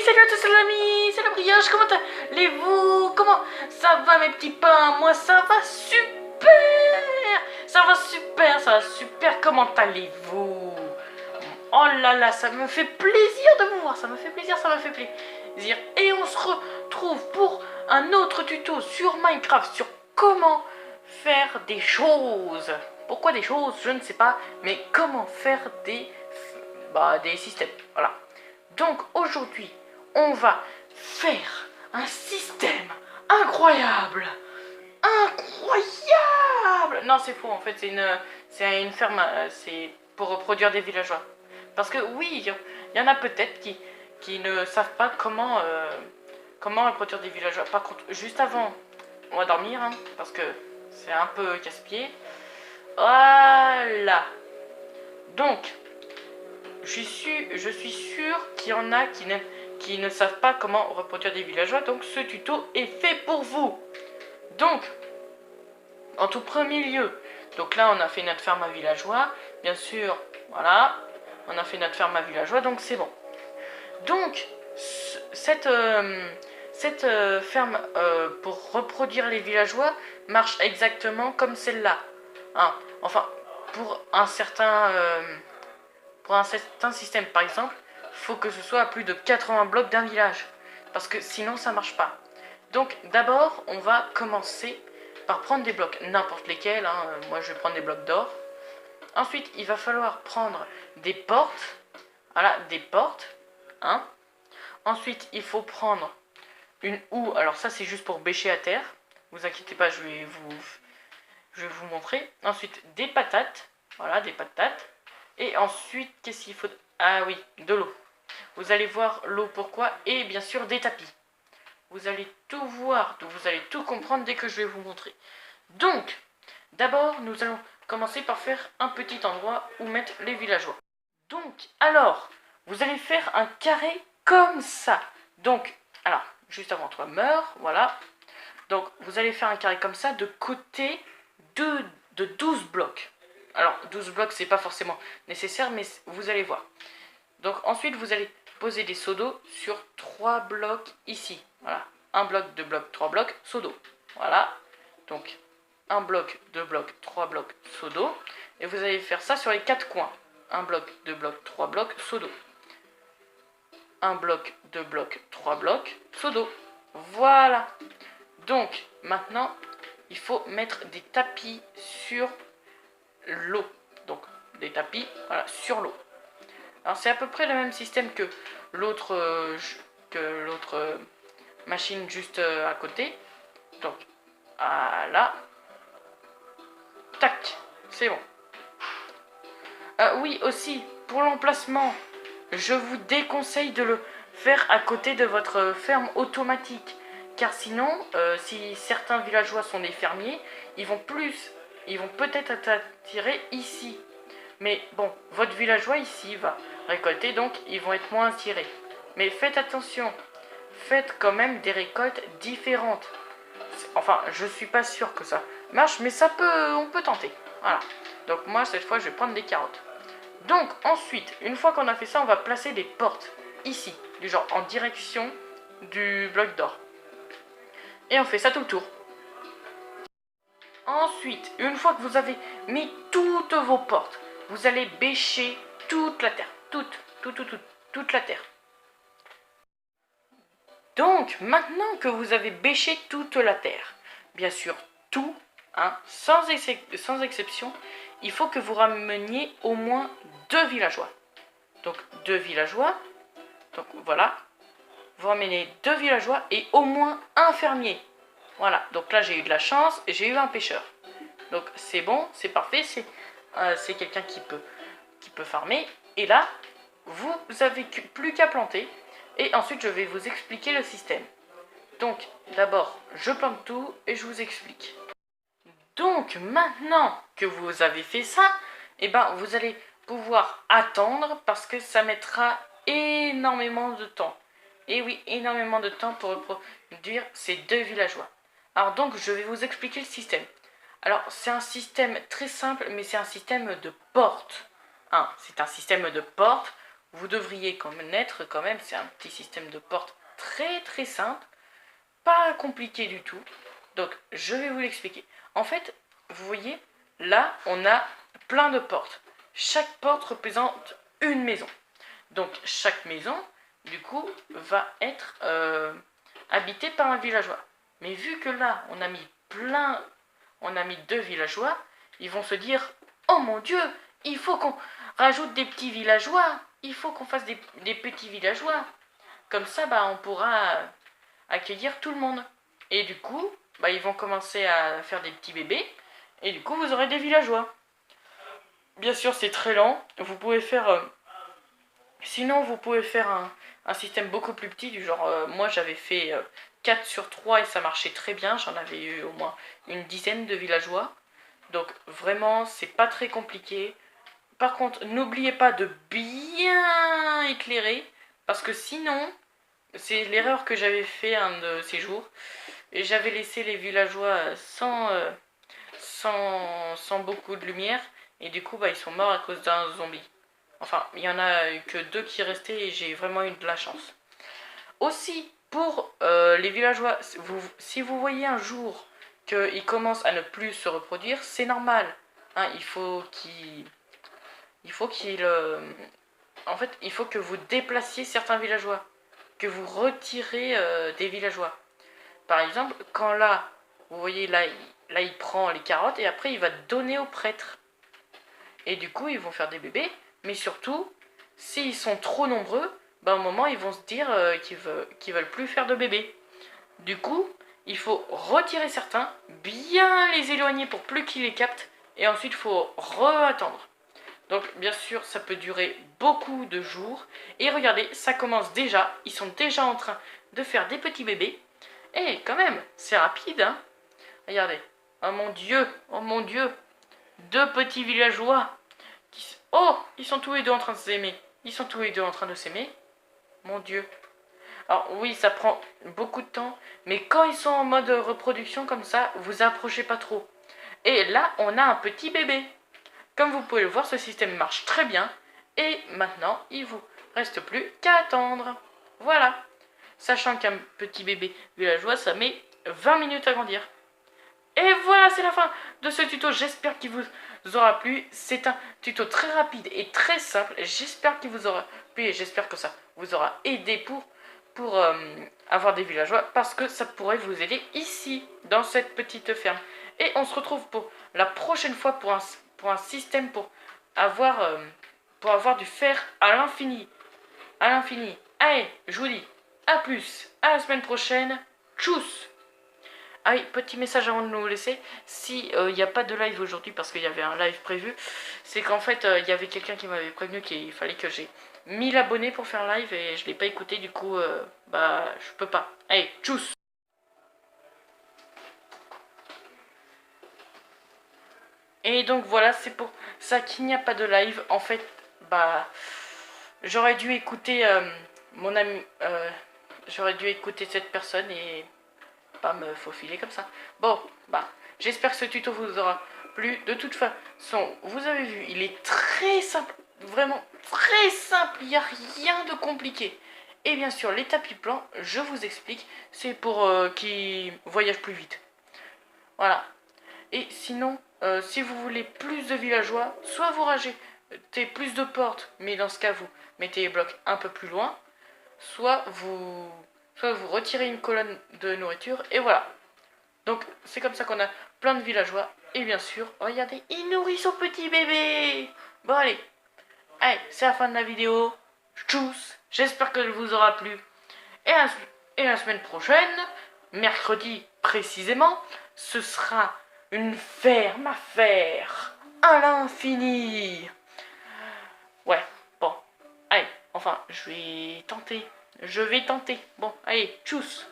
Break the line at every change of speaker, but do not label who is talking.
salut à tous les amis, c'est la brioche, comment allez-vous? Comment ça va mes petits pains? Moi ça va super. Ça va super, ça va super, comment allez-vous? Oh là là, ça me fait plaisir de vous voir, ça me fait plaisir, ça me fait plaisir. Et on se retrouve pour un autre tuto sur Minecraft, sur comment faire des choses. Pourquoi des choses? Je ne sais pas, mais comment faire des systèmes, voilà. Donc aujourd'hui, on va faire un système incroyable. Incroyable. Non, c'est faux, en fait, c'est une ferme, c'est pour reproduire des villageois. Parce que oui, il y en a peut-être qui ne savent pas comment reproduire des villageois. Par contre, juste avant, on va dormir, hein, parce que c'est un peu casse-pied. Voilà. Donc, je suis sûr qu'il y en a qui ne savent pas comment reproduire des villageois, donc ce tuto est fait pour vous. Donc, en tout premier lieu, donc là on a fait notre ferme à villageois, bien sûr, voilà, on a fait notre ferme à villageois, donc c'est bon. Donc, cette ferme pour reproduire les villageois marche exactement comme celle-là. Hein, enfin, pour un certain système, par exemple, il faut que ce soit à plus de 80 blocs d'un village. Parce que sinon, ça marche pas. Donc, d'abord, on va commencer par prendre des blocs, n'importe lesquels. Hein. Moi, je vais prendre des blocs d'or. Ensuite, il va falloir prendre des portes. Voilà, des portes. Hein. Ensuite, il faut prendre une houe. Alors ça, c'est juste pour bêcher à terre. Vous inquiétez pas, je vais vous montrer. Ensuite, des patates. Voilà, des patates. Et ensuite, qu'est-ce qu'il faut? Ah oui, de l'eau. Vous allez voir l'eau pourquoi. Et bien sûr, des tapis. Vous allez tout voir, vous allez tout comprendre dès que je vais vous montrer. Donc, d'abord, nous allons commencer par faire un petit endroit où mettre les villageois. Donc, alors, vous allez faire un carré comme ça. Donc, alors, juste avant toi meurs, voilà. Donc, vous allez faire un carré comme ça de côté de 12 blocs. Alors, 12 blocs, c'est pas forcément nécessaire, mais vous allez voir. Donc, ensuite, vous allez poser des seaux d'eau sur 3 blocs ici. Voilà. 1 bloc, 2 blocs, 3 blocs, seau d'eau. Voilà. Donc, 1 bloc, 2 blocs, 3 blocs, seau d'eau. Et vous allez faire ça sur les 4 coins. 1 bloc, 2 blocs, 3 blocs, seau d'eau. 1 bloc, 2 blocs, 3 blocs, seau d'eau. Voilà. Donc, maintenant, il faut mettre des tapis sur l'eau. Donc, des tapis, voilà, sur l'eau. Alors, c'est à peu près le même système que l'autre machine juste à côté. Donc, voilà. Tac, c'est bon. Oui, aussi, pour l'emplacement, je vous déconseille de le faire à côté de votre ferme automatique. Car sinon, si certains villageois sont des fermiers, ils vont peut-être attirer ici. Mais bon, votre villageois ici va récolter, donc ils vont être moins attirés. Mais faites attention, faites quand même des récoltes différentes. Enfin, je suis pas sûr que ça marche, mais on peut tenter. Voilà. Donc moi, cette fois, je vais prendre des carottes. Donc ensuite, une fois qu'on a fait ça, on va placer des portes ici, du genre en direction du bloc d'or. Et on fait ça tout le tour. Ensuite, une fois que vous avez mis toutes vos portes, vous allez bêcher toute la terre. Toute la terre. Donc, maintenant que vous avez bêché toute la terre, bien sûr tout, hein, sans exception, il faut que vous rameniez au moins 2 villageois. Donc, 2 villageois. Donc, voilà. Vous ramenez 2 villageois et au moins un fermier. Voilà. Donc là, j'ai eu de la chance et j'ai eu un pêcheur. Donc, c'est bon, c'est parfait. C'est quelqu'un qui peut farmer. Et là, vous avez plus qu'à planter. Et ensuite, je vais vous expliquer le système. Donc, d'abord, je plante tout et je vous explique. Donc, maintenant que vous avez fait ça, eh ben, vous allez pouvoir attendre parce que ça mettra énormément de temps. Et oui, énormément de temps pour reproduire ces 2 villageois. Alors donc, je vais vous expliquer le système. Alors, c'est un système très simple, mais c'est un système de porte. Hein, c'est un système de porte vous devriez connaître quand même. C'est un petit système de porte très simple, pas compliqué du tout. Donc je vais vous l'expliquer. En fait, vous voyez, là on a plein de portes. Chaque porte représente une maison. Donc chaque maison, du coup, va être habitée par un villageois. Mais vu que là, on a mis 2 villageois, ils vont se dire, oh mon Dieu, il faut qu'on rajoute des petits villageois, il faut qu'on fasse des petits villageois. Comme ça, bah, on pourra accueillir tout le monde. Et du coup, bah, ils vont commencer à faire des petits bébés, et du coup, vous aurez des villageois. Bien sûr, c'est très lent, vous pouvez faire... sinon, vous pouvez faire un système beaucoup plus petit, du genre, moi j'avais fait 4 sur 3 et ça marchait très bien, j'en avais eu au moins une dizaine de villageois. Donc vraiment, c'est pas très compliqué. Par contre, n'oubliez pas de bien éclairer, parce que sinon, c'est l'erreur que j'avais fait un de ces jours, et j'avais laissé les villageois sans beaucoup de lumière, et du coup, bah, ils sont morts à cause d'un zombie. Enfin, il y en a eu que 2 qui restaient, et j'ai vraiment eu de la chance. Aussi, pour les villageois, si vous voyez un jour qu'ils commencent à ne plus se reproduire, c'est normal. Hein, il faut en fait, il faut que vous déplaciez certains villageois, que vous retirez des villageois. Par exemple, quand là, vous voyez, là, il prend les carottes et après, il va donner au prêtre. Et du coup, ils vont faire des bébés, mais surtout, s'ils sont trop nombreux, bah, au moment, ils vont se dire qu'ils veulent plus faire de bébés. Du coup, il faut retirer certains, bien les éloigner pour plus qu'ils les captent, et ensuite, il faut re-attendre. Donc, bien sûr, ça peut durer beaucoup de jours. Et regardez, ça commence déjà, ils sont déjà en train de faire des petits bébés. Et quand même, c'est rapide, hein. Regardez, oh mon Dieu, 2 petits villageois. Oh, ils sont tous les deux en train de s'aimer. Ils sont tous les deux en train de s'aimer. Mon Dieu. Alors oui, ça prend beaucoup de temps, mais quand ils sont en mode reproduction comme ça, vous approchez pas trop. Et là, on a un petit bébé. Comme vous pouvez le voir, ce système marche très bien. Et maintenant, il vous reste plus qu'à attendre. Voilà. Sachant qu'un petit bébé villageois, ça met 20 minutes à grandir. Et voilà, c'est la fin de ce tuto. J'espère qu'il vous aura plu. C'est un tuto très rapide et très simple. J'espère qu'il vous aura plu et j'espère que ça vous aura aidé pour avoir des villageois, parce que ça pourrait vous aider ici, dans cette petite ferme. Et on se retrouve pour la prochaine fois pour un système pour avoir du fer à l'infini. À l'infini. Allez, je vous dis à plus, à la semaine prochaine. Tchuss! Ah oui, petit message avant de nous laisser, si il n'y a pas de live aujourd'hui parce qu'il y avait un live prévu, c'est qu'en fait il y avait quelqu'un qui m'avait prévenu qu'il fallait que j'ai 1000 abonnés pour faire live et je l'ai pas écouté, du coup bah je peux pas. Allez, tchuss! Et donc voilà, c'est pour ça qu'il n'y a pas de live. En fait, bah j'aurais dû écouter mon ami, j'aurais dû écouter cette personne et pas me faufiler comme ça. Bon, bah, j'espère que ce tuto vous aura plu. De toute façon, vous avez vu, il est très simple, vraiment très simple, il n'y a rien de compliqué. Et bien sûr, les tapis plans, je vous explique, c'est pour qui voyagent plus vite. Voilà. Et sinon, si vous voulez plus de villageois, soit vous rajoutez plus de portes, mais dans ce cas, vous mettez les blocs un peu plus loin, soit vous retirez une colonne de nourriture, et voilà. Donc, c'est comme ça qu'on a plein de villageois, et bien sûr, regardez, il nourrit son petit bébé. Bon, allez, c'est la fin de la vidéo. Tchuss, j'espère qu'elle vous aura plu. Et la semaine prochaine, mercredi précisément, ce sera une ferme à faire à l'infini. Ouais, bon, allez, enfin, je vais tenter. Bon, allez, tchuss.